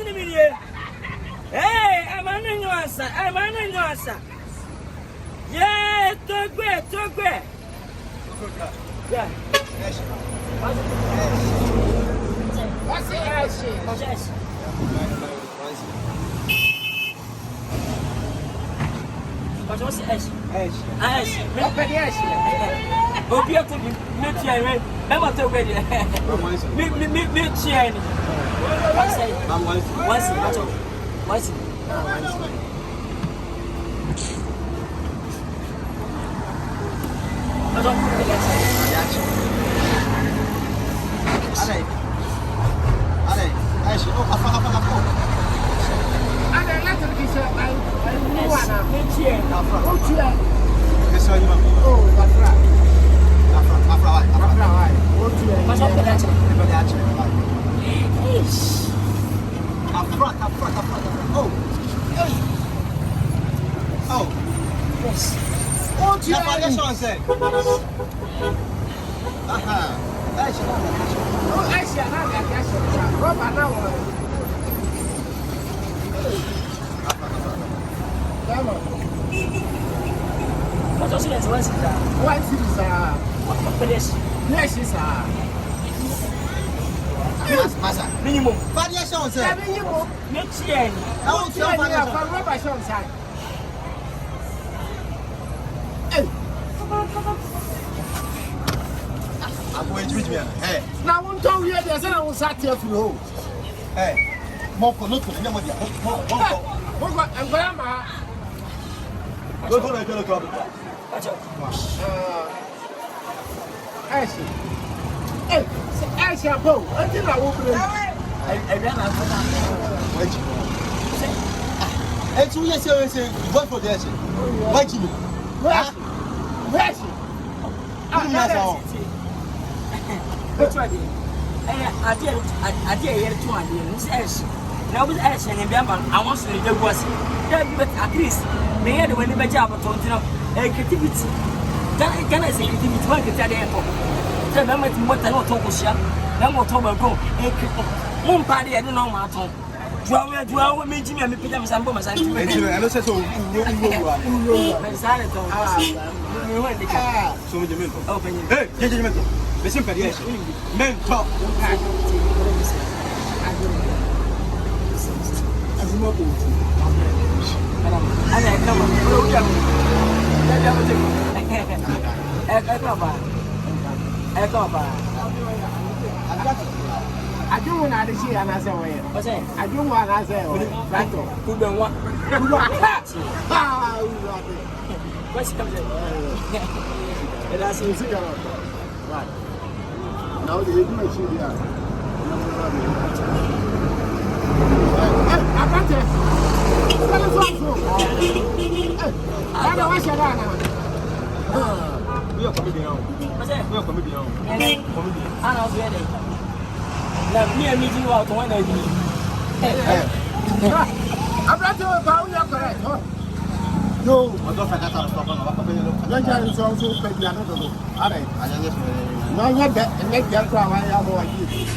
seen me here. Hey, I'm an answer. I'm an answer. Yeah, too great. Yeah. What's the ash? What's the ash? Ash. Obi to me chair. I'm not ready. Me chair. What's minimum. Variation, sir. Minimum. Next year. I want to have I'm going to meet me. Hey. Now, one time here, there's another sat here for home. Hey. More for nothing. I'm grandma. Go to the club. Hey, I think I will play. And 2 years ago, what for this? Why do you? Where? I'm not all. What's right here? I did here 200 years. Now with Ash and Bama, I want to do was at least they had when the job of Tontino and creativity. Can I say creativity? One can tell the airport. Tell them what I want to talk about. Then we'll talk about one party. I don't know my tongue. Draw me, Jimmy, and Peter and Bomas. I don't say so. Open it. Hey, gentlemen, listen for the men talk. I don't want to see another way. I don't want to say, who don't want. What's coming? That's easy. Right. Now the information here. I got it. I don't want to we are coming down. We are coming down. I was ready. Now, me and me do out one idea. I'm not sure about you, correct? No, I don't forget how to stop on the is also paying another look. All right, I just no, not that, and make that crowd. I have no idea.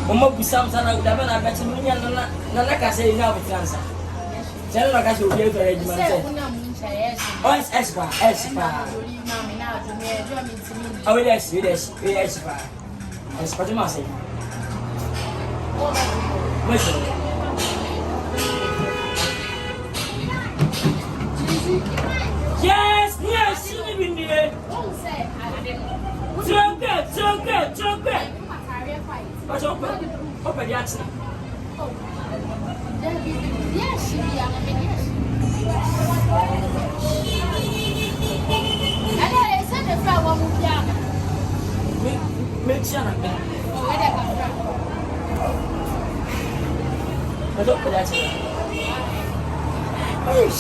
Mama Busam Sana would have been a better million than like I say now with answer. Tell like I should be able to regiment. Oh, it's Espa. Oh, yes, Espa. Espa to Massey. Yes, even there. So good. What's open the accident? Yes, she be young. I know they said the flower will be young. Make sure I'm there. Oh, where they come from? I don't put that in. Yes.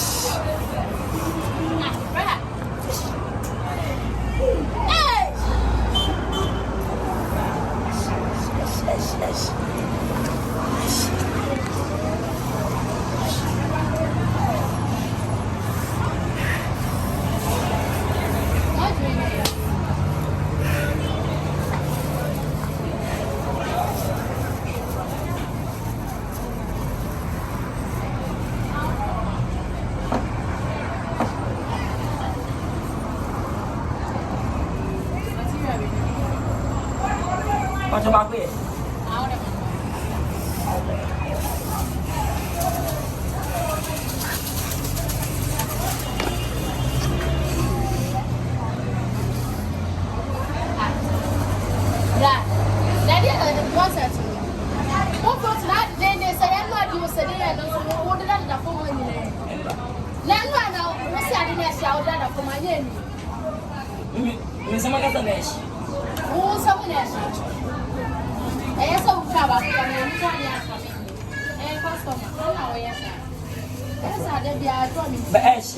What's about it?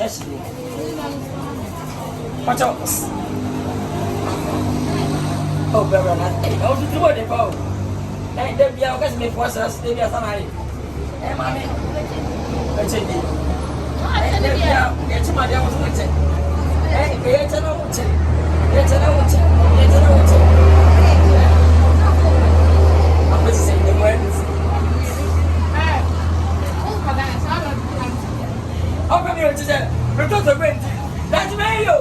Yes. Watch out. Oh, brother, I was to do what they call. And then be our guest may force us to be a family. And mammy, let's say, it's my dear was with it. Hey, it's an old thing. It's an old thing. I'm just saying the words. Open your chest. Return to rent. That's me, you.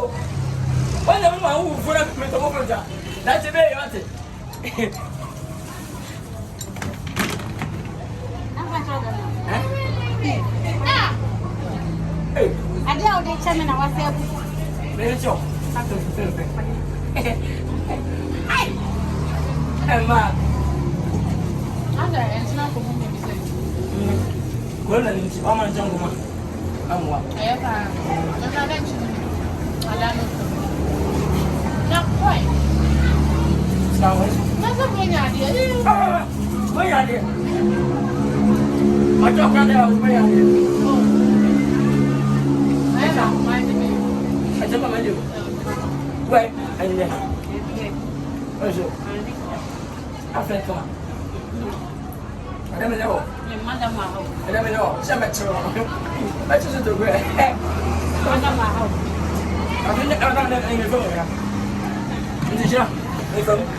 When the woman who put up with the woman, that's a very hot. Hey, I know they tell me I was there. Very sure. Hey, ma. It's not for me. Well, I'm a jungle man. I'm what? Not quite. That's a good idea. My idea. I don't know that was my idea. I don't mind me. I don't mind you. Wait, I did that. Where's it? I feel come on. I never know. I never know. I just do great. I don't know anything.